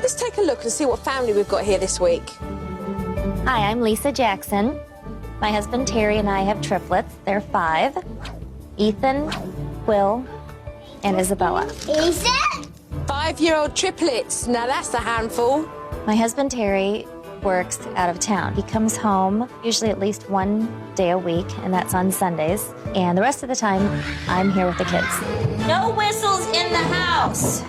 Let's take a look and see what family we've got here this week. Hi, I'm Lisa Jackson. My husband Terry and I have triplets. They're 5. Ethan, Will, and Isabella. Lisa? 5-year-old triplets. Now that's a handful. My husband Terry works out of town. He comes home usually at least 1 day a week, and that's on Sundays. And the rest of the time, I'm here with the kids. No whistles in the house.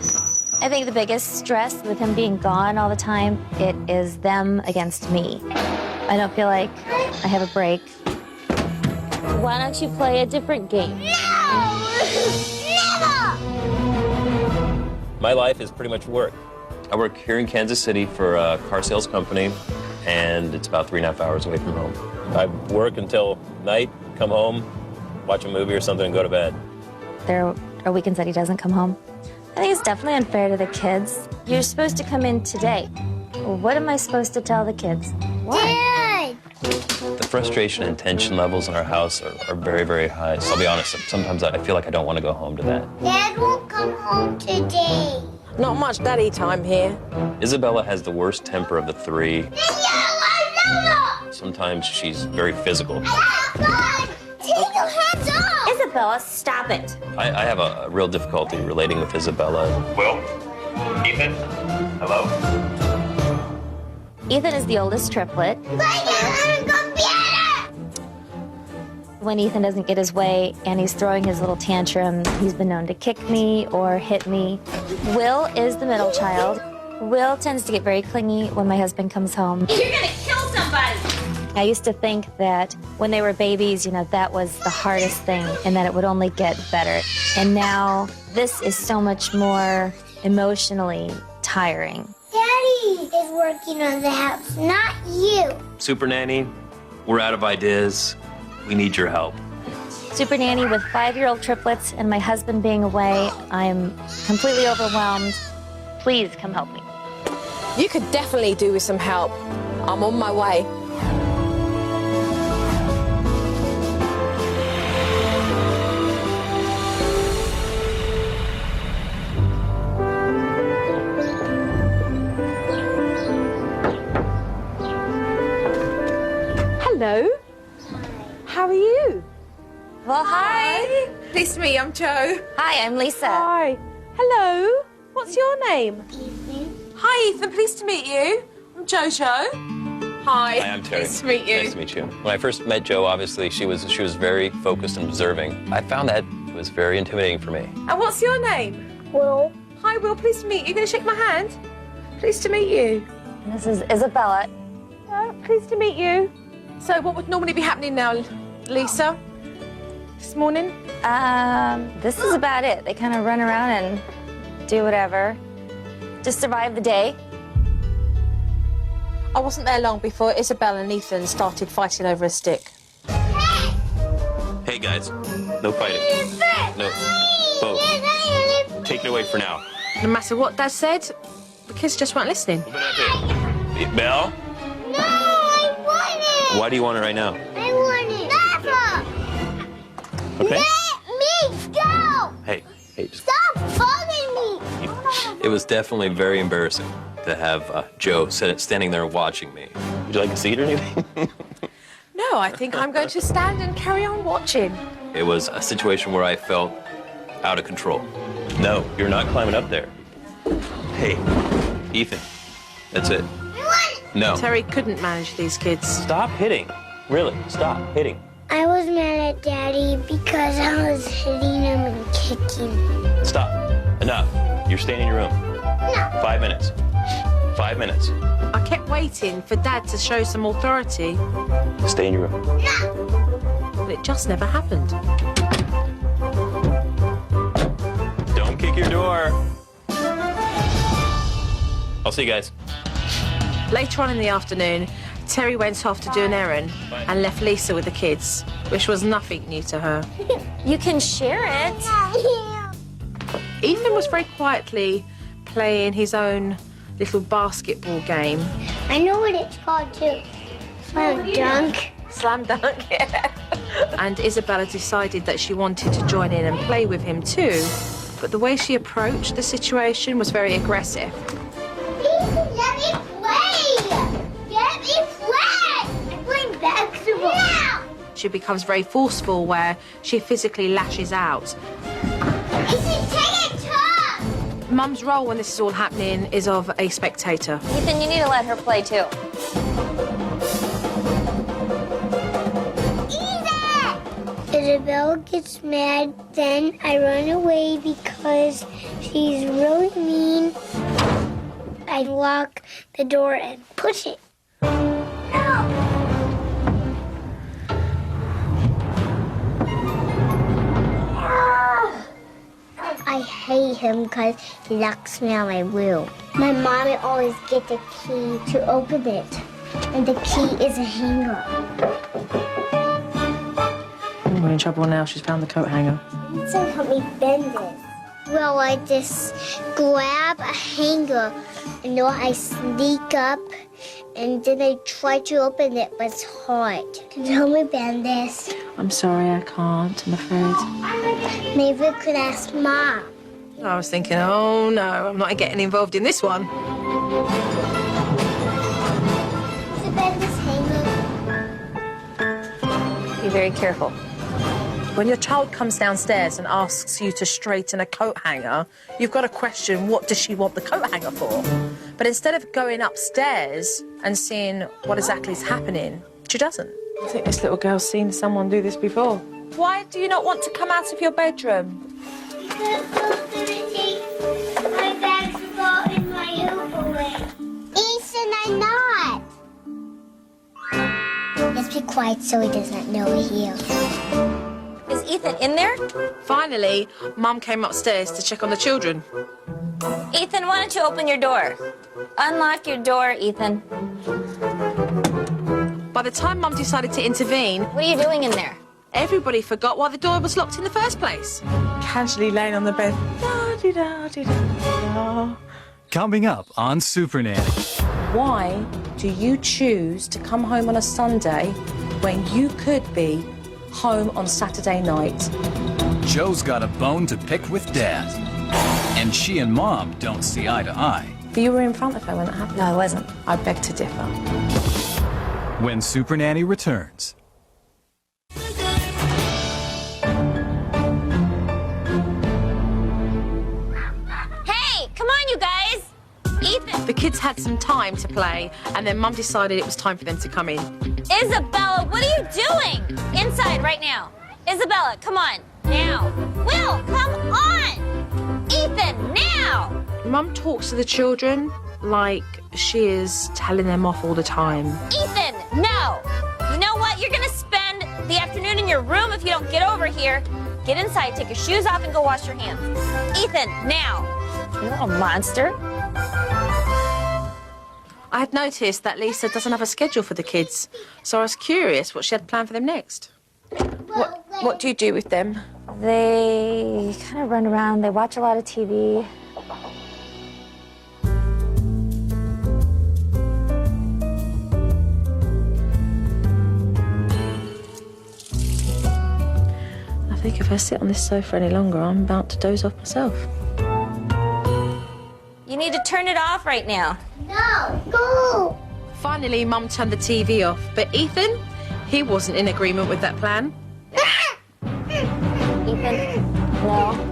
I think the biggest stress with him being gone all the time, it is them against me. I don't feel like I have a break. Why don't you play a different game? No! Never! My life is pretty much work. I work here in Kansas City for a car sales company, and it's about 3.5 hours away from home. I work until night, come home, watch a movie or something, and go to bed. There are weekends that he doesn't come home. I think it's definitely unfair to the kids. You're supposed to come in today. Well, what am I supposed to tell the kids? Dad! The frustration and tension levels in our house are very, very high. So I'll be honest, sometimes I feel like I don't want to go home to that. Dad won't come home today. Not much daddy time here. Isabella has the worst temper of the 3. Sometimes she's very physical. Take your hands off! Isabella, stop it. I have a real difficulty relating with Isabella. Will? Ethan? Hello? Ethan is the oldest triplet. When Ethan doesn't get his way and he's throwing his little tantrum, he's been known to kick me or hit me. Will is the middle child. Will tends to get very clingy when my husband comes home. You're gonna kill somebody! I used to think that when they were babies, you know, that was the hardest thing and that it would only get better. And now this is so much more emotionally tiring. Daddy is working on the house, not you. Super Nanny, we're out of ideas. We need your help. Super Nanny with 5-year-old triplets and my husband being away, I'm completely overwhelmed. Please come help me. You could definitely do with some help. I'm on my way. Hello. How are you? Well, hi. Pleased to meet you. I'm Joe. Hi, I'm Lisa. Hi. Hello. What's your name? Ethan. Hi, Ethan. Pleased to meet you. I'm Jojo. Hi. Hi, I'm Terry. Pleased to meet you. Nice to meet you. When I first met Jo, obviously, she was very focused and observing. I found that was very intimidating for me. And what's your name? Will. Hi, Will. Pleased to meet you. You going to shake my hand? Pleased to meet you. This is Isabella. Pleased to meet you. So what would normally be happening now, Lisa? This morning? This is about it. They kind of run around and do whatever. Just survive the day. I wasn't there long before Isabel and Ethan started fighting over a stick. Hey, guys. No fighting. No. Both. Take it away for now. No matter what Dad said, the kids just weren't listening. Belle? No, I want it! Why do you want it right now? I want it. Never! Okay. Let me go! Hey, just... Stop following me! It was definitely very embarrassing to have Jo standing there watching me. Would you like a seat or anything? No, I think I'm going to stand and carry on watching. It was a situation where I felt out of control. No, you're not climbing up there. Hey, Ethan, that's it. No. Terry couldn't manage these kids. Stop hitting. Really, stop hitting. I was mad at Daddy because I was hitting him and kicking. Stop. Enough. You're staying in your room. No. 5 minutes. 5 minutes. I kept waiting for Dad to show some authority, Stay in your room. No. but it just never happened. Don't kick your door. I'll see you guys. Later on in the afternoon, Terry went off to do an errand and left Lisa with the kids, which was nothing new to her. You can share it. Ethan was very quietly playing his own little basketball game. I know what it's called too. Slam dunk. Slam dunk, yeah. And Isabella decided that she wanted to join in and play with him too, but the way she approached the situation was very aggressive. Ethan! attitude becomes very forceful, where she physically lashes out. Mum's role when this is all happening is of a spectator. Ethan, you need to let her play too. Isabella gets mad, then I run away because she's really mean. I lock the door and push it. I hate him because he locks me out of my room. My mom would always get the key to open it, and the key is a hanger. We're in trouble now. She's found the coat hanger. So help me bend it. Well, I just grab a hanger, and then I sneak up, and then I try to open it, but it's hard. Can you help me bend this? I'm sorry, I can't, I'm afraid. Maybe I could ask Mom. I was thinking, oh no, I'm not getting involved in this one. To bend this hanger. Be very careful. When your child comes downstairs and asks you to straighten a coat hanger, you've got to question, what does she want the coat hanger for? But instead of going upstairs and seeing what exactly is happening, she doesn't. I think this little girl's seen someone do this before. Why do you not want to come out of your bedroom? Because I'm gonna take my bags and go in my hoop away. Ethan, I'm not. Let's be quiet so he doesn't know we're here. Is Ethan in there? Finally, Mum came upstairs to check on the children. Ethan, why don't you open your door? Unlock your door, Ethan. By the time Mum decided to intervene, What are you doing in there? everybody forgot why the door was locked in the first place. Casually laying on the bed. Da-dee-da-dee-da-dee-da. Coming up on Super Nanny. Why do you choose to come home on a Sunday when you could be home on Saturday night? Joe's got a bone to pick with Dad. And she and Mom don't see eye to eye. You were in front of her when that happened. No, I wasn't. I beg to differ. When Super Nanny returns. Hey, come on, you guys! Ethan! The kids had some time to play, and then Mum decided it was time for them to come in. Isabella, what are you doing? Inside right now. Isabella, come on. Now. Will, come on! Ethan, now! Mum talks to the children like she is telling them off all the time. Ethan, no! You know what? You're gonna spend the afternoon in your room if you don't get over here. Get inside, take your shoes off, and go wash your hands. Ethan, now! You little monster. I had noticed that Lisa doesn't have a schedule for the kids, so I was curious what she had planned for them next. What do you do with them? They kind of run around. They watch a lot of TV. I think if I sit on this sofa any longer, I'm about to doze off myself. You need to turn it off right now. No, go! Finally, Mum turned the TV off, but Ethan, he wasn't in agreement with that plan. Ethan,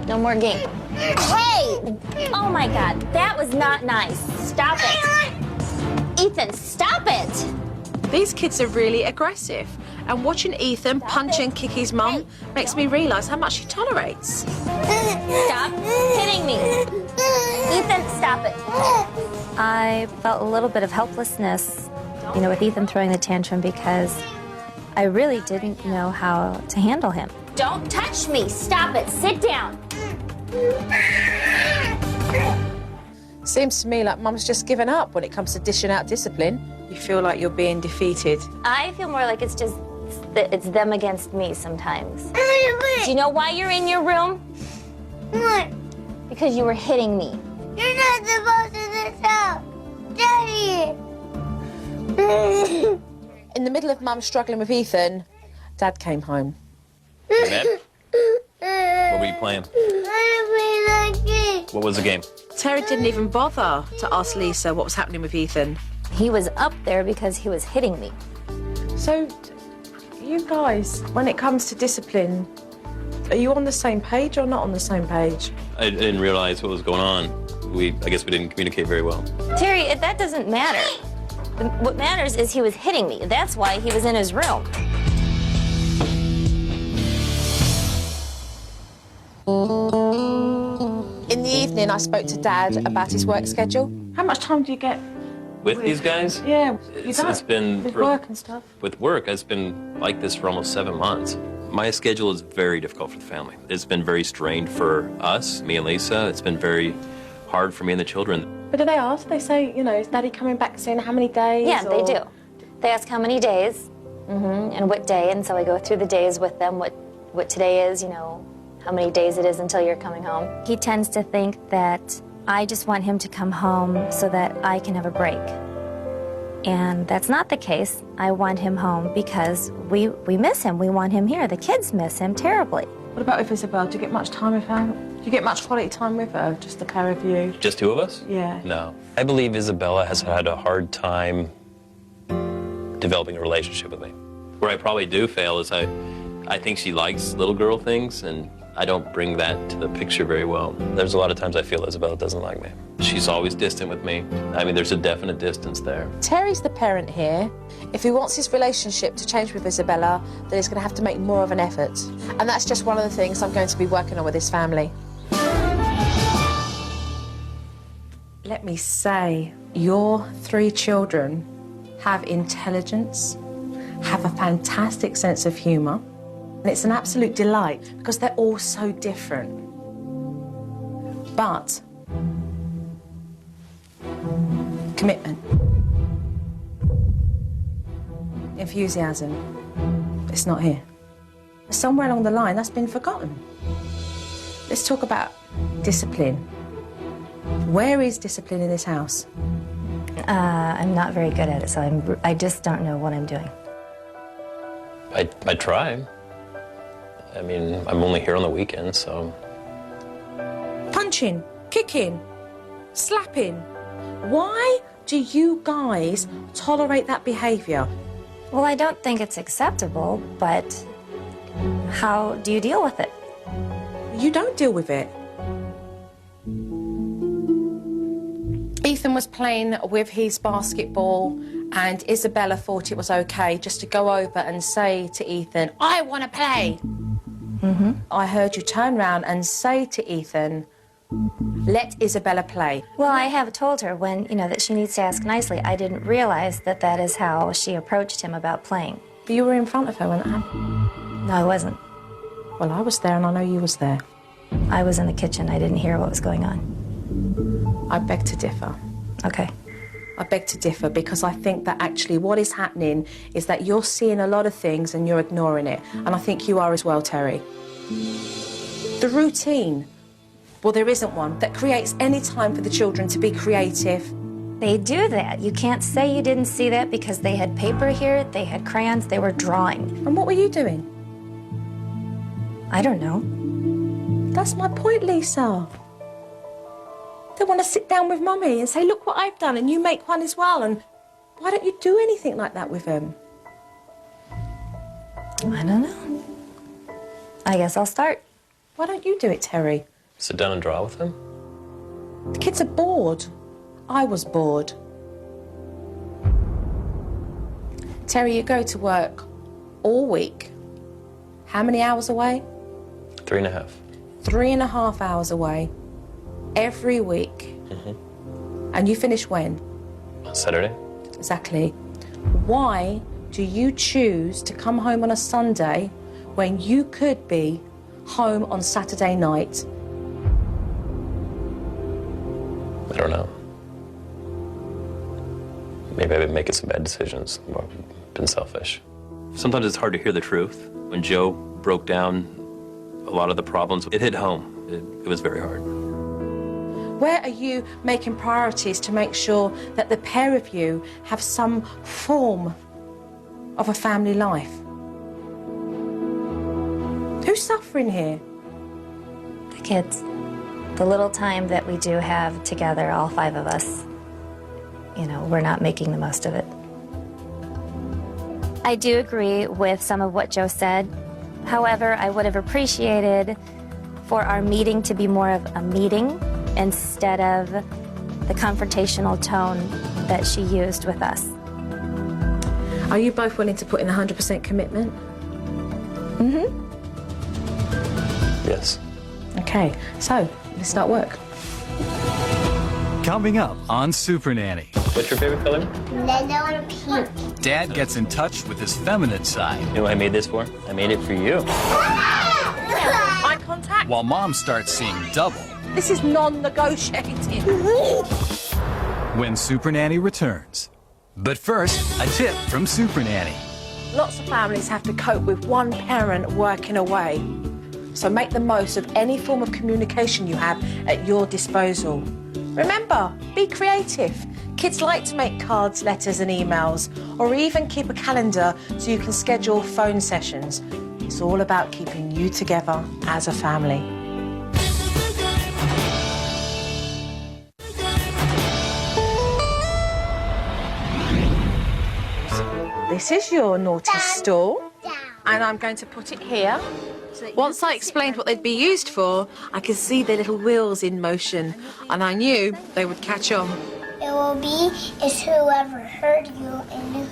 no more game. Hey! Oh my God, that was not nice. Stop it. Ethan, stop it! These kids are really aggressive, and watching Ethan punch and kick his mum makes me realise how much he tolerates. Stop hitting me. Ethan, stop it. I felt a little bit of helplessness, with Ethan throwing the tantrum because I really didn't know how to handle him. Don't touch me. Stop it. Sit down. Seems to me like Mum's just given up when it comes to dishing out discipline. You feel like you're being defeated. I feel more like it's them against me sometimes. Do you know why you're in your room? What? Because you were hitting me. You're not supposed to do this out. Daddy! In the middle of Mum struggling with Ethan, Dad came home. Dad? What were you playing? What was the game? Terry didn't even bother to ask Lisa what was happening with Ethan. He was up there because he was hitting me. So, you guys, when it comes to discipline, are you on the same page or not on the same page? I didn't realize what was going on. I guess we didn't communicate very well. Terry, that doesn't matter. What matters is he was hitting me. That's why he was in his room. In the evening, I spoke to Dad about his work schedule. How much time do you get? With these guys? Yeah, It's been... with work and stuff. With work, it's been like this for almost 7 months. My schedule is very difficult for the family. It's been very strained for us, me and Lisa. It's been very hard for me and the children. But do they ask? They say, you know, is Daddy coming back soon? How many days? Yeah, they do. They ask how many days and what day, and so I go through the days with them, what today is, you know, how many days it is until you're coming home. He tends to think that I just want him to come home so that I can have a break. And that's not the case. I want him home because we miss him. We want him here. The kids miss him terribly. What about with Isabel? Do you get much time with her? Do you get much quality time with her, just the pair of you? Just two of us? Yeah. No. I believe Isabella has had a hard time developing a relationship with me. Where I probably do fail is I think she likes little girl things, and I don't bring that to the picture very well. There's a lot of times I feel Isabella doesn't like me. She's always distant with me. I mean, there's a definite distance there. Terry's the parent here. If he wants his relationship to change with Isabella, then he's going to have to make more of an effort. And that's just one of the things I'm going to be working on with his family. Let me say, your 3 children have intelligence, have a fantastic sense of humour, and it's an absolute delight because they're all so different. But commitment, enthusiasm, it's not here. Somewhere along the line, that's been forgotten. Let's talk about discipline. Where is discipline in this house? I'm not very good at it, so I just don't know what I'm doing. I try. I mean, I'm only here on the weekends, so... Punching, kicking, slapping. Why do you guys tolerate that behaviour? Well, I don't think it's acceptable, but how do you deal with it? You don't deal with it. Ethan was playing with his basketball and Isabella thought it was okay just to go over and say to Ethan, I want to play. I heard you turn around and say to Ethan, let Isabella play. Well, I have told her when, you know, that she needs to ask nicely. I didn't realize that that is how she approached him about playing. But you were in front of her when that happened. No, I wasn't. Well, I was there and I know you was there. I was in the kitchen. I didn't hear what was going on. I beg to differ. Okay. I beg to differ because I think that actually what is happening is that you're seeing a lot of things and you're ignoring it. And I think you are as well, Terry. The routine, well, there isn't one that creates any time for the children to be creative. They do that. You can't say you didn't see that because they had paper here, they had crayons, they were drawing. And what were you doing? I don't know. That's my point, Lisa. They want to sit down with Mummy and say, look what I've done, and you make one as well. And why don't you do anything like that with them? I don't know. I guess I'll start. Why don't you do it, Terry? Sit down and draw with him? The kids are bored. I was bored. Terry, you go to work all week. How many hours away? 3.5. 3.5 hours away. Every week. And you finish when? Saturday. Exactly. Why do you choose to come home on a Sunday when you could be home on Saturday night? I don't know. Maybe I've been making some bad decisions, or been selfish. Sometimes it's hard to hear the truth. When Joe broke down a lot of the problems, it hit home. It was very hard. Where are you making priorities to make sure that the pair of you have some form of a family life? Who's suffering here? The kids. The little time that we do have together, all 5 of us, you know, we're not making the most of it. I do agree with some of what Joe said. However, I would have appreciated for our meeting to be more of a meeting instead of the confrontational tone that she used with us. Are you both willing to put in 100% commitment? Mm-hmm. Yes. Okay, so let's start work. Coming up on Super Nanny, What's your favorite color? Yellow and pink. Dad gets in touch with his feminine side, You know what I made this for? I made it for you. Eye contact. while Mom starts seeing double This is non-negotiating. when Super Nanny returns. But first, a tip from Super Nanny. Lots of families have to cope with one parent working away. So make the most of any form of communication you have at your disposal. Remember, be creative. Kids like to make cards, letters and emails, or even keep a calendar so you can schedule phone sessions. It's all about keeping you together as a family. This is your naughty stool, and I'm going to put it here. Once I explained what they'd be used for, I could see their little wheels in motion, and I knew they would catch on. It will be is whoever hurt you and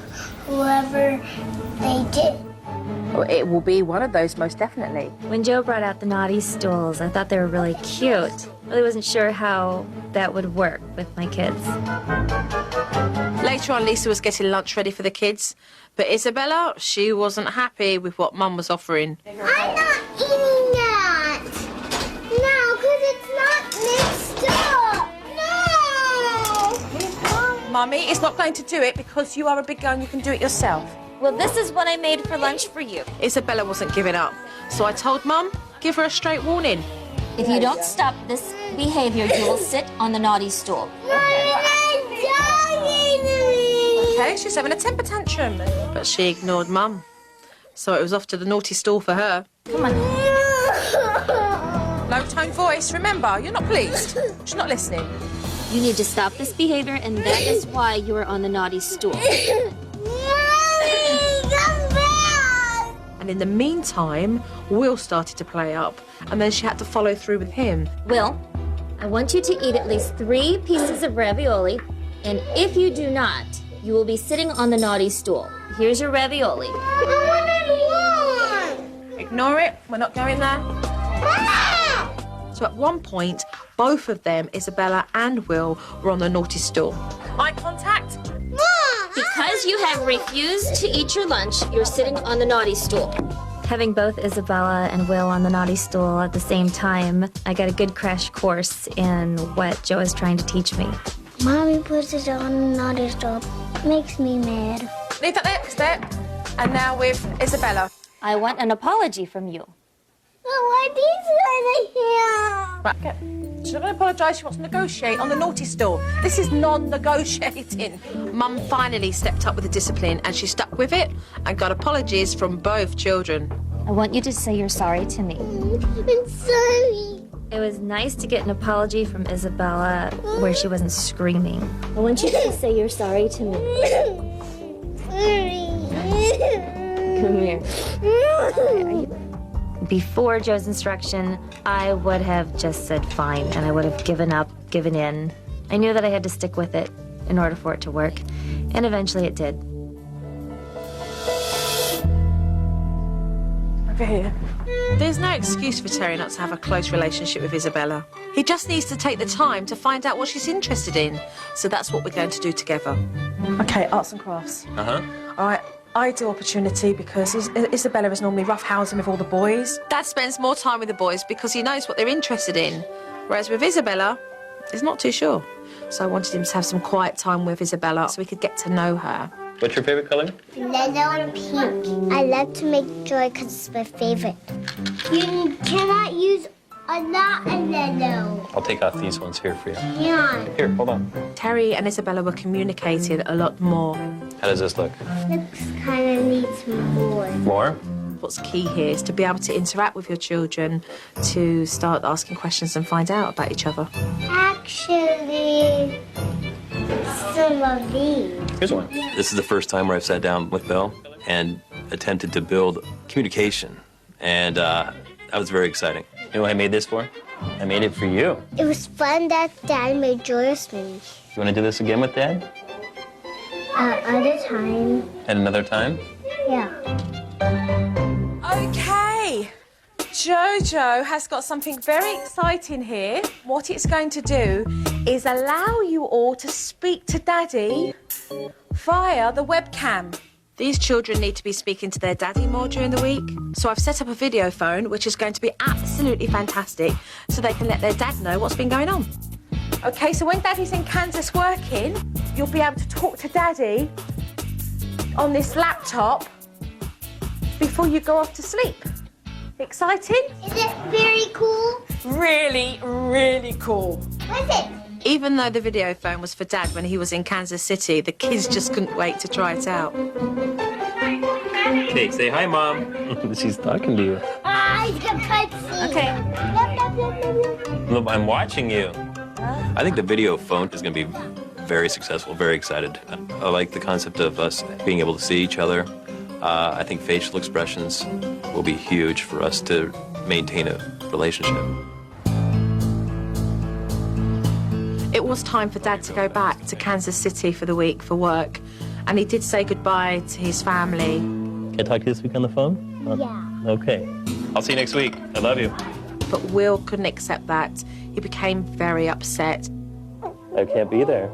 whoever they did. Well, it will be one of those, most definitely. When Joe brought out the naughty stools, I thought they were really cute. Really wasn't sure how that would work with my kids. Later on, Lisa was getting lunch ready for the kids, but Isabella, she wasn't happy with what Mum was offering. I'm not eating that. No, because it's not mixed up. No. Mummy is not going to do it because you are a big girl and you can do it yourself. Well, this is what I made for lunch for you. Isabella wasn't giving up, so I told Mum, give her a straight warning. If you don't stop this behavior, you will sit on the naughty stool. Okay, she's having a temper tantrum, but she ignored Mum, so it was off to the naughty stool for her. Come on. Low tone voice, remember, you're not pleased. She's not listening. You need to stop this behavior, and that is why you are on the naughty stool. And in the meantime, Will started to play up, and then she had to follow through with him. Will, I want you to eat at least 3 pieces of ravioli, and if you do not, you will be sitting on the naughty stool. Here's your ravioli. Ignore it, we're not going there. So at one point, both of them, Isabella and Will, were on the naughty stool. Eye contact. Because you have refused to eat your lunch, you're sitting on the naughty stool. Having both Isabella and Will on the naughty stool at the same time, I got a good crash course in what Joe is trying to teach me. Mommy puts it on the naughty stool. Makes me mad. Leave that there, it's there. And now with Isabella. I want an apology from you. Why these guys are here? Right, okay. She's not going to apologise, she wants to negotiate on the naughty stool. This is non-negotiating. Mum finally stepped up with the discipline and she stuck with it and got apologies from both children. I want you to say you're sorry to me. I'm sorry. It was nice to get an apology from Isabella where she wasn't screaming. I want you to say you're sorry to me. Come here. Before Joe's instruction, I would have just said fine, and I would have given up, given in. I knew that I had to stick with it in order for it to work, and eventually it did. Over here. There's no excuse for Terry not to have a close relationship with Isabella. He just needs to take the time to find out what she's interested in. So that's what we're going to do together. Okay, arts and crafts. Uh-huh. All right. Ideal opportunity because Isabella is normally roughhousing with all the boys. Dad spends more time with the boys because he knows what they're interested in. Whereas with Isabella, he's not too sure. So I wanted him to have some quiet time with Isabella so we could get to know her. What's your favorite color? Yellow and pink. I love to make joy because it's my favorite. You cannot use a lot of yellow. I'll take off these ones here for you. Yeah. Here, hold on. Terry and Isabella were communicating a lot more. How does this look? Looks kind of needs more. More? What's key here is to be able to interact with your children, to start asking questions and find out about each other. Actually, some of these. Here's one. This is the first time where I've sat down with Bill and attempted to build communication. And that was very exciting. You know what I made this for? I made it for you. It was fun that Dad made joyous me. You want to do this again with Dad? Other time. And another time? Yeah. Okay, Jojo has got something very exciting here. What it's going to do is allow you all to speak to Daddy via the webcam. These children need to be speaking to their daddy more during the week. So I've set up a video phone, which is going to be absolutely fantastic, so they can let their dad know what's been going on. Okay, so when Daddy's in Kansas working, you'll be able to talk to Daddy on this laptop before you go off to sleep. Exciting? Is it very cool? Really, really cool. What is it? Even though the video phone was for Dad when he was in Kansas City, the kids just couldn't wait to try it out. Hey, say hi, Mom. She's talking to you. I can cutscene. Okay. Look, I'm watching you. I think the video phone is going to be very successful, very excited. I like the concept of us being able to see each other. I think facial expressions will be huge for us to maintain a relationship. It was time for Dad to go back to Kansas City for the week for work, and he did say goodbye to his family. Can I talk to you this week on the phone? Yeah. Okay. I'll see you next week. I love you. But Will couldn't accept that. He became very upset. I can't be there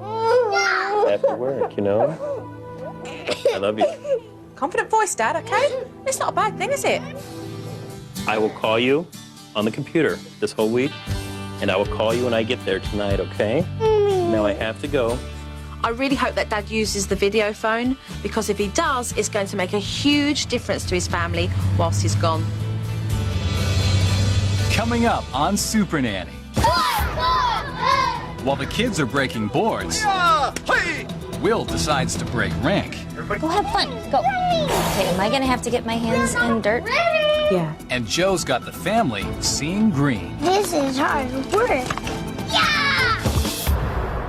after work, you know? I love you. Confident voice, Dad, okay? It's not a bad thing, is it? I will call you on the computer this whole week, and I will call you when I get there tonight, okay? Now I have to go. I really hope that Dad uses the video phone, because if he does, it's going to make a huge difference to his family whilst he's gone. Coming up on Super Nanny. While the kids are breaking boards, Will decides to break rank. Go have fun. Go. Okay, am I gonna have to get my hands in dirt? Yeah. And Joe's got the family seeing green. This is hard work. Yeah!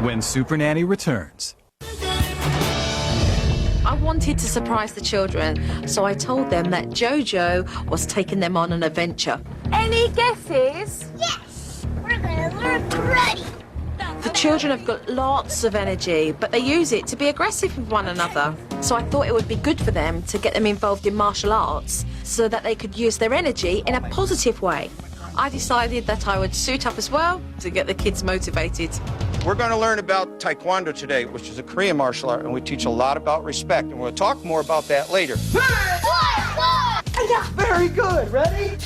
When Super Nanny returns. I wanted to surprise the children, so I told them that Jojo was taking them on an adventure. Any guesses? Yes! We're gonna learn karate. The children have got lots of energy, but they use it to be aggressive with one another. So I thought it would be good for them to get them involved in martial arts so that they could use their energy in a positive way. I decided that I would suit up as well to get the kids motivated. We're going to learn about Taekwondo today, which is a Korean martial art, and we teach a lot about respect, and we'll talk more about that later. Very good. Ready?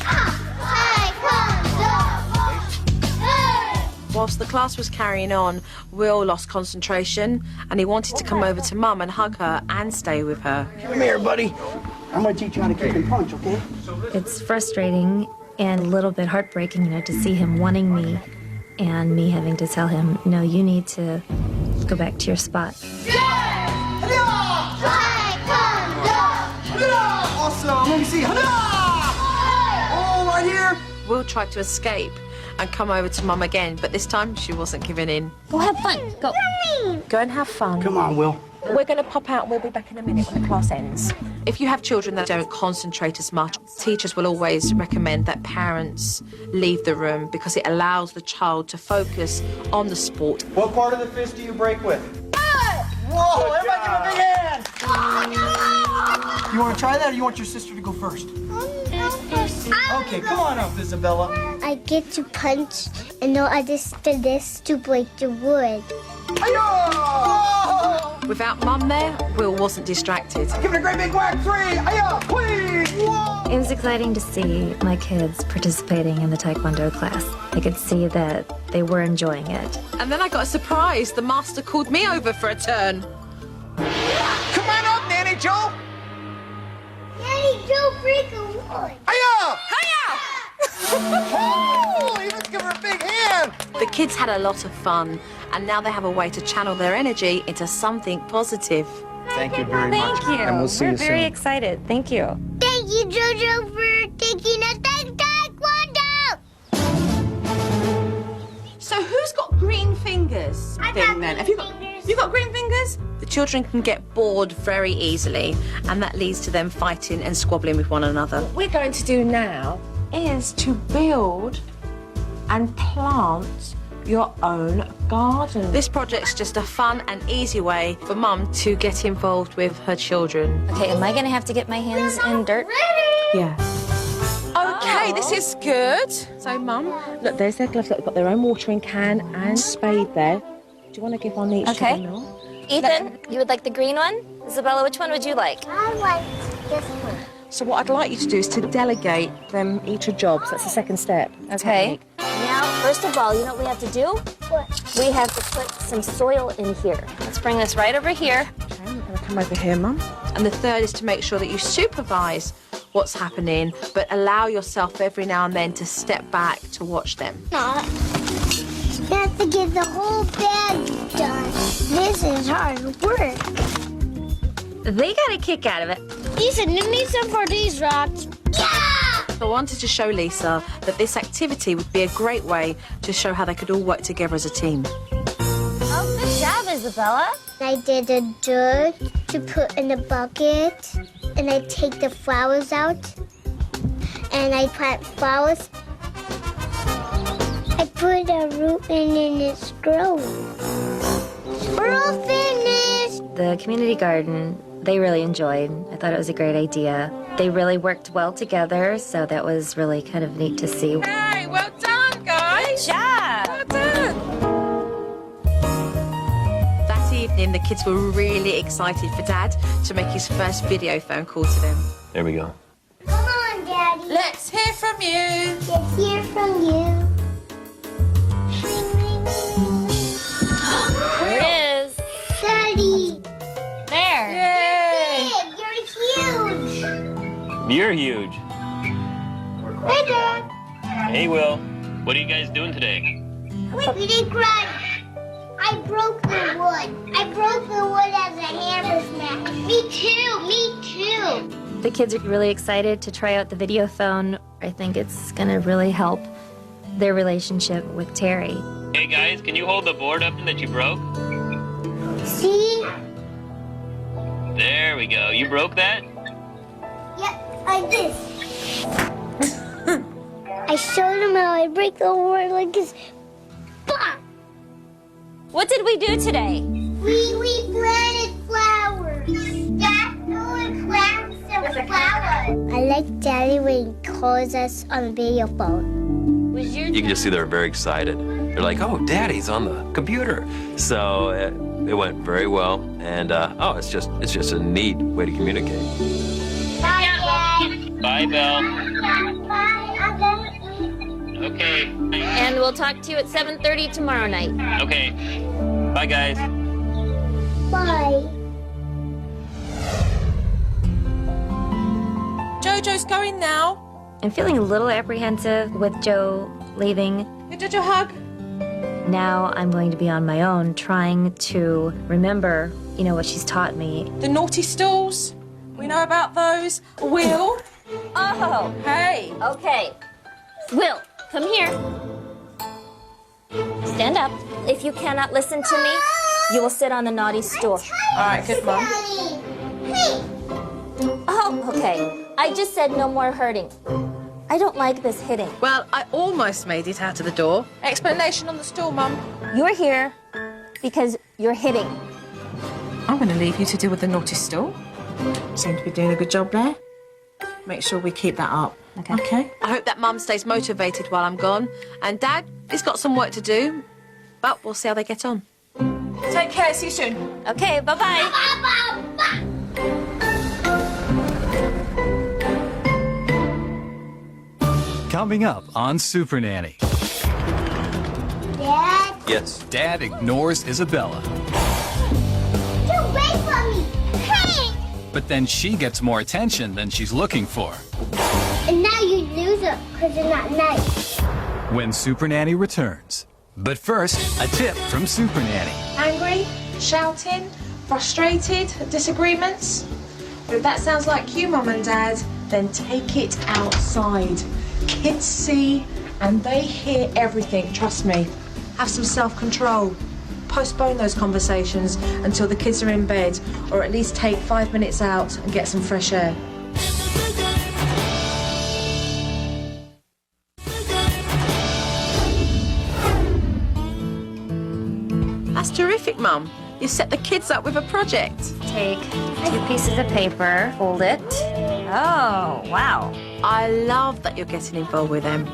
Whilst the class was carrying on, Will lost concentration and he wanted to come over to Mum and hug her and stay with her. Come here, buddy. I'm going to teach you how to kick and punch, okay? It's frustrating and a little bit heartbreaking, to see him wanting me and me having to tell him, no, you need to go back to your spot. Awesome. Let me see. Oh, right here. Will tried to escape and come over to Mum again, but this time she wasn't giving in. Go have fun. Go. Go and have fun. Come on, Will. We're going to pop out and we'll be back in a minute when the class ends. If you have children that don't concentrate as much, teachers will always recommend that parents leave the room because it allows the child to focus on the sport. What part of the fist do you break with? Whoa, everybody give a big hand. You want to try that, or you want your sister to go first? Okay, come on up, Isabella. I get to punch and no understand this to break the wood. Hi-ya! Without Mum there, Will wasn't distracted. Give it a great big whack. 3. Hi-ya! Please! Whoa! It was exciting to see my kids participating in the Taekwondo class. I could see that they were enjoying it. And then I got a surprise. The master called me over for a turn. Come on up, Nanny Joe. Daddy, don't break a wood. Hiya! Hiya! Oh, you just give her a big hand. The kids had a lot of fun, and now they have a way to channel their energy into something positive. Thank you very much. Thank you. And we'll see We're you very soon. excited. Thank you. Thank you, Jojo, for taking us to Taekwondo. So who's got green fingers? I got then? green Have you got? fingers. You got green fingers? The children can get bored very easily, and that leads to them fighting and squabbling with one another. What we're going to do now is to build and plant your own garden. This project's just a fun and easy way for Mum to get involved with her children. Okay, am I gonna have to get my hands in dirt? Yeah. Okay, this is good. So, Mum, look, there's their gloves. Look, they've got their own watering can and spade there. Do you want to give one each? Okay. to them now? Ethan, you would like the green one? Isabella, which one would you like? I like this one. So what I'd like you to do is to delegate them each a job. So that's the second step. Okay. Now, first of all, you know what we have to do? What? We have to put some soil in here. Let's bring this right over here. Okay, I'm going to come over here, Mum. And the third is to make sure that you supervise what's happening, but allow yourself every now and then to step back to watch them. Not. You have to get the whole bag done. This is hard work. They got a kick out of it. Ethan, you need some for these rocks. Yeah! I wanted to show Lisa that this activity would be a great way to show how they could all work together as a team. Oh, good job, Isabella. I did the dirt to put in the bucket, and I take the flowers out, and I plant flowers. I put a root in and it's growing. We're all finished. The community garden, they really enjoyed. I thought it was a great idea. They really worked well together, so that was really kind of neat to see. Hey, well done, guys. Good job. Well done. That evening, the kids were really excited for Dad to make his first video phone call to them. There we go. Come on, Daddy. Let's hear from you. Let's hear from you. There it is. Daddy. There. Yay. Big, you're huge. You're huge. Hey, Dad. Hey, Will. What are you guys doing today? We did grind. I broke the wood. I broke the wood as a hammer smash. Me too. The kids are really excited to try out the video phone. I think it's going to really help their relationship with Terry. Hey, guys, can you hold the board up that you broke? See? There we go. You broke that? Yep, like this. I showed him how I break the wood like this. Bah! What did we do today? We planted flowers. Dad, no one planted some flowers. I like Daddy when he calls us on the video phone. Was your You can just see they're very excited. They're like, oh, Daddy's on the computer. So it went very well. And, it's just a neat way to communicate. Bye, Dad. Bye, Belle. Bye, I'm gonna eat. Okay. And we'll talk to you at 7:30 tomorrow night. Okay. Bye, guys. Bye. Jojo's going now. I'm feeling a little apprehensive with Joe leaving. Give Jojo a hug. Now I'm going to be on my own trying to remember, what she's taught me. The naughty stools. We know about those. Will. Oh, Hey. okay. Will, come here. Stand up. If you cannot listen to me, you will sit on the naughty stool. All right, good, Mum. Hey. Oh, okay. I just said no more hurting. I don't like this hitting. Well, I almost made it out of the door. Explanation on the stool, Mum. You're here because you're hitting. I'm going to leave you to deal with the naughty stool. Seem to be doing a good job there. Make sure we keep that up. Okay. I hope that Mum stays motivated while I'm gone. And Dad, he's got some work to do. But we'll see how they get on. Take care. See you soon. Okay, bye-bye. Coming up on Super Nanny. Dad, Yes. Dad ignores Isabella, get away from me. Hey. but then she gets more attention than she's looking for. And now you lose it because you're not nice. When Super Nanny returns. But first, a tip from Super Nanny. Angry, shouting, frustrated, disagreements. But if that sounds like you, Mum and Dad, then take it outside. Kids see and they hear everything, trust me. Have some self-control. postpone those conversations until the kids are in bed, or at least take 5 minutes out and get some fresh air. That's terrific, Mum. You set the kids up with a project. Take 2 pieces of paper, fold it. Oh, wow. I love that you're getting involved with them.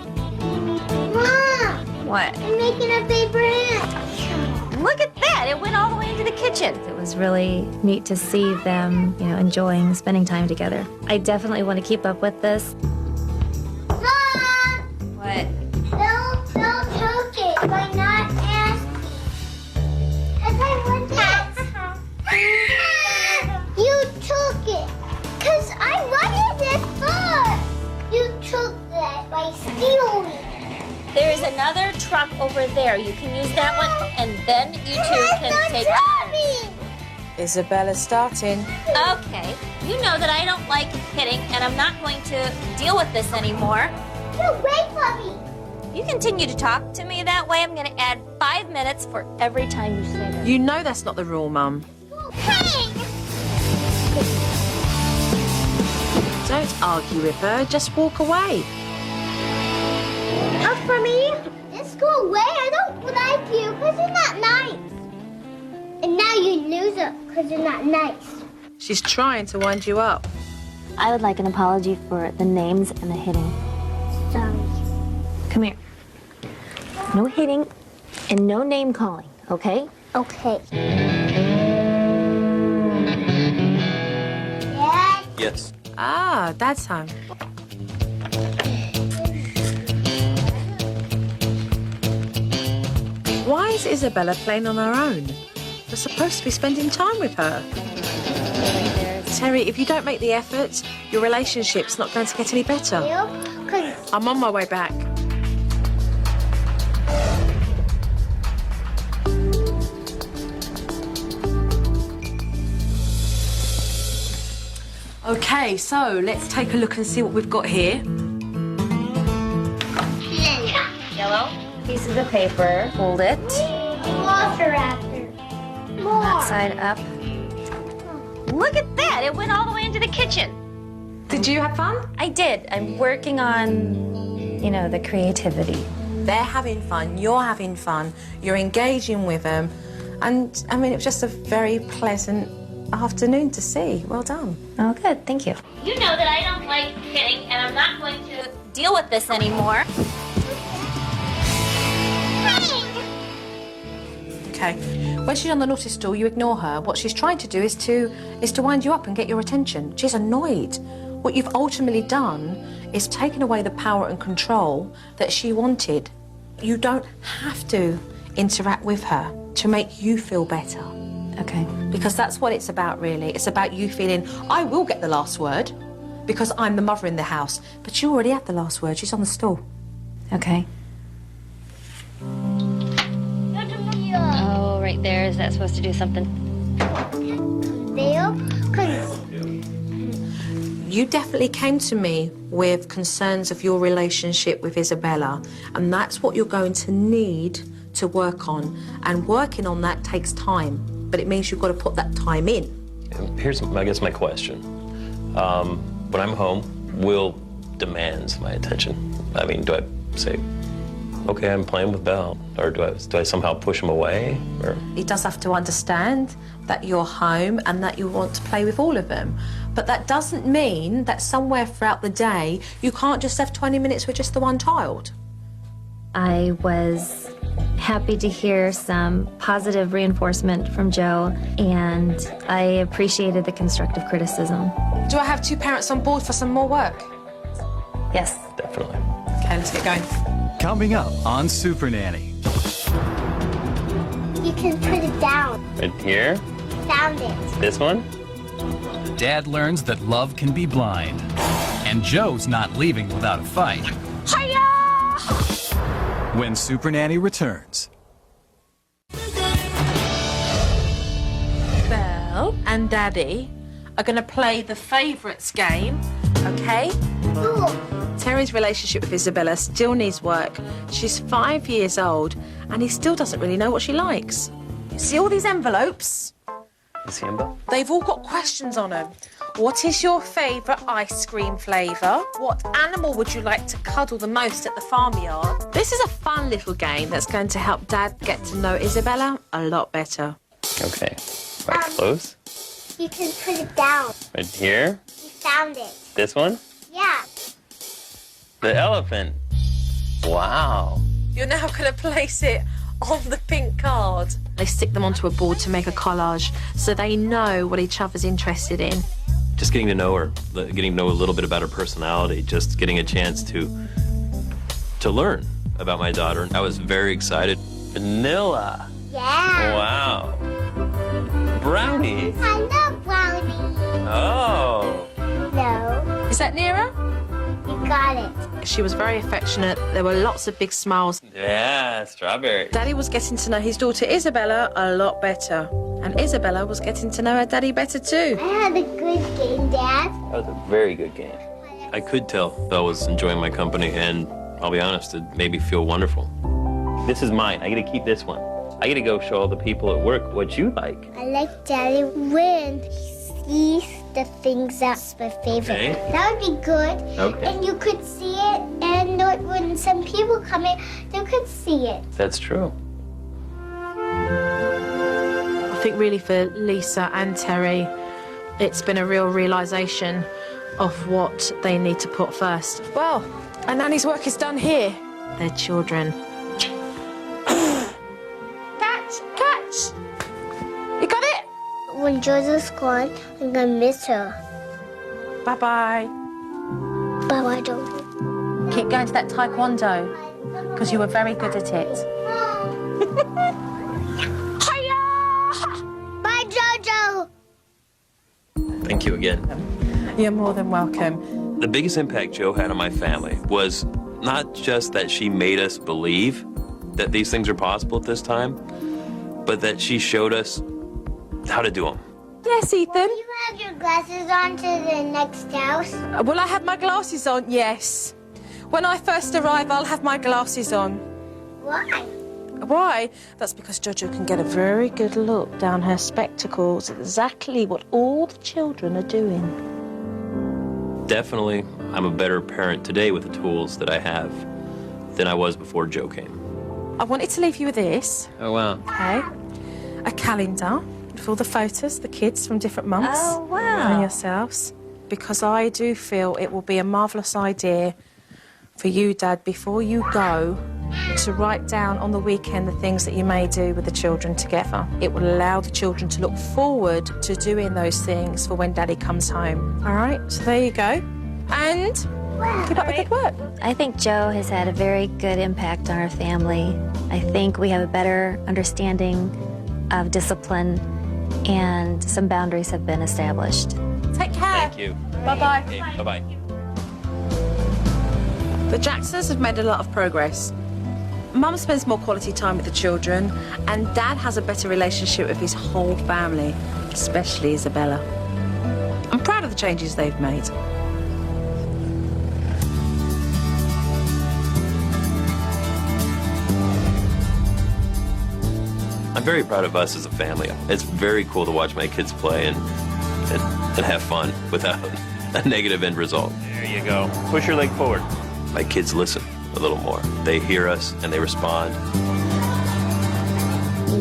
Mom, What? I'm making a paper hat. Look at that! It went all the way into the kitchen. It was really neat to see them, enjoying spending time together. I definitely want to keep up with this. Mom, What? don't took it by not asking. 'Cause I want it. You took it. 'Cause I wanted it first. You took that by stealing. There is another truck over there. You can use that one, and then you two can take turns. Isabella's starting. Okay. You know that I don't like hitting, and I'm not going to deal with this anymore. You wait for me. You continue to talk to me that way, I'm going to add 5 minutes for every time you say that. You know that's not the rule, Mum. Hey! Don't argue with her, just walk away. Up for me? Just go away. I don't like you because you're not nice. And now you lose it because you're not nice. She's trying to wind you up. I would like an apology for the names and the hitting. Sorry. Come here. No hitting and no name calling, okay? Okay. Dad, Yes. Ah, Dad's home. Why is Isabella playing on her own? You're supposed to be spending time with her. Terry, if you don't make the effort, your relationship's not going to get any better. because I'm on my way back. Okay, so let's take a look and see what we've got here. Yellow pieces of paper, fold it. Velociraptor. More. That side up. Look at that! It went all the way into the kitchen. Did you have fun? I did. I'm working on, the creativity. They're having fun, you're having fun, you're engaging with them. And, I mean, it was just a very pleasant afternoon to see. Well done. Oh, good. Thank you. You know that I don't like hitting, and I'm not going to deal with this anymore. Okay. When she's on the naughty stool, you ignore her. What she's trying to do is to wind you up and get your attention. She's annoyed. What you've ultimately done is taken away the power and control that she wanted. You don't have to interact with her to make you feel better. Okay. Because that's what it's about, really. It's about you feeling, I will get the last word because I'm the mother in the house. But you already had the last word. She's on the stool. Okay. Oh, right there. Is that supposed to do something? There, because You definitely came to me with concerns of your relationship with Isabella, and that's what you're going to need to work on. And working on that takes time, but it means you've got to put that time in. Here's, I guess, my question. When I'm home, Will demands my attention. I mean, do I say, okay, I'm playing with Belle, or do I somehow push him away? Or He does have to understand that you're home and that you want to play with all of them. But that doesn't mean that somewhere throughout the day you can't just have 20 minutes with just the one child. I was happy to hear some positive reinforcement from Joe, and I appreciated the constructive criticism. Do I have 2 parents on board for some more work? Yes. definitely. Okay, let's get going. Coming up on Super Nanny. you can put it down. Right here, Found it. this one. Dad learns that love can be blind. And Joe's not leaving without a fight. When Super Nanny returns. Belle and Daddy are going to play the favourites game, okay? Ooh. Terry's relationship with Isabella still needs work. She's 5 years old and he still doesn't really know what she likes. You see all these envelopes? Simba? They've all got questions on them. What is your favourite ice cream flavour? What animal would you like to cuddle the most at the farmyard? This is a fun little game that's going to help Dad get to know Isabella a lot better. Okay. Right close. You can put it down. Right here. You found it. This one? Yeah. The elephant. Wow. You're now going to place it on the pink card. They stick them onto a board to make a collage so they know what each other's interested in. Just getting to know her, getting to know a little bit about her personality, just getting a chance to learn about my daughter. I was very excited. Vanilla. Yeah. Wow. Brownie. I love brownie. Oh. No. Is that Nira? You got it. She was very affectionate. There were lots of big smiles. Yeah, strawberry. Daddy was getting to know his daughter Isabella a lot better. And Isabella was getting to know her daddy better too. I had a good game, Dad. That was a very good game. I could tell Belle was enjoying my company, and I'll be honest, it made me feel wonderful. This is mine. I get to keep this one. I get to go show all the people at work what you like. I like Daddy when he sees the things that's my favorite. Okay. That would be good. Okay. And you could see it, and when some people come in, they could see it. That's true. I think really for Lisa and Terry, it's been a real realisation of what they need to put first. Well, and Nanny's work is done here. Their children. Catch! You got it? When Jojo's gone, I'm gonna miss her. Bye-bye. Bye-bye, Jojo. Keep going to that taekwondo, because you were very good at it. Bye, Jojo. Thank you again. You're more than welcome. The biggest impact Joe had on my family was not just that she made us believe that these things are possible at this time, but that she showed us how to do them. Yes, Ethan. You have your glasses on to the next house? Will I have my glasses on? Yes. When I first arrive, I'll have my glasses on. Why? Why? That's because Jojo can get a very good look down her spectacles at exactly what all the children are doing. Definitely, I'm a better parent today with the tools that I have than I was before Joe came. I wanted to leave you with this, Oh, wow. okay? A calendar with all the photos, the kids from different months. Oh, wow. And yourselves. Because I do feel it will be a marvellous idea for you, Dad, before you go, to write down on the weekend the things that you may do with the children together. It will allow the children to look forward to doing those things for when Daddy comes home. All right, so there you go. And keep up the good work. I think Joe has had a very good impact on our family. I think we have a better understanding of discipline, and some boundaries have been established. Take care. Thank you. Bye-bye. Okay, bye-bye. The Jacksons have made a lot of progress. Mum spends more quality time with the children, and Dad has a better relationship with his whole family, especially Isabella. I'm proud of the changes they've made. I'm very proud of us as a family. It's very cool to watch my kids play and have fun without a negative end result. There you go. Push your leg forward. My kids listen a little more. They hear us and they respond.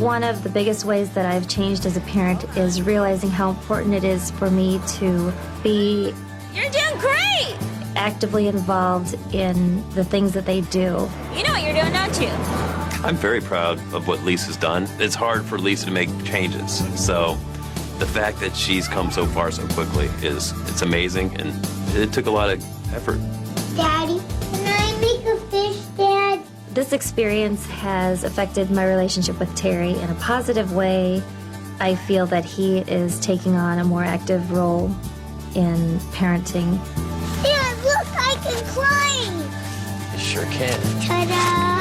One of the biggest ways that I've changed as a parent is realizing how important it is for me to be You're doing great! actively involved in the things that they do. You know what you're doing, don't you? I'm very proud of what Lisa's done. It's hard for Lisa to make changes. So the fact that she's come so far so quickly it's amazing, and it took a lot of effort. Daddy, can I make a fish, Dad? This experience has affected my relationship with Terry in a positive way. I feel that he is taking on a more active role in parenting. Dad, look, I can climb! You sure can. Ta-da!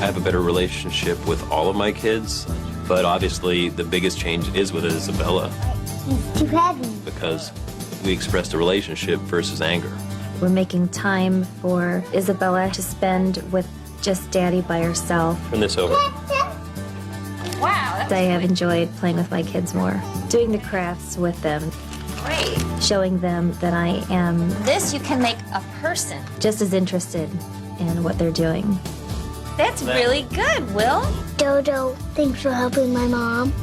I have a better relationship with all of my kids, but obviously the biggest change is with Isabella He's too heavy. because we expressed a relationship versus anger. We're making time for Isabella to spend with just Daddy by herself. Turn this over. Wow, that I have enjoyed playing with my kids more, doing the crafts with them. Great. Showing them that I am This you can make a person. just as interested in what they're doing. That's really good, Will. Dodo, thanks for helping my mom.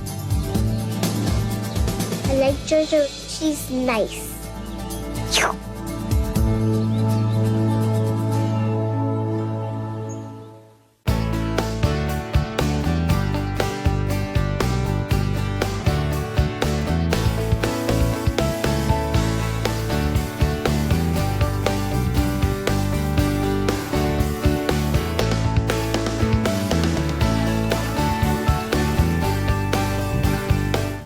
I like Jojo. She's nice.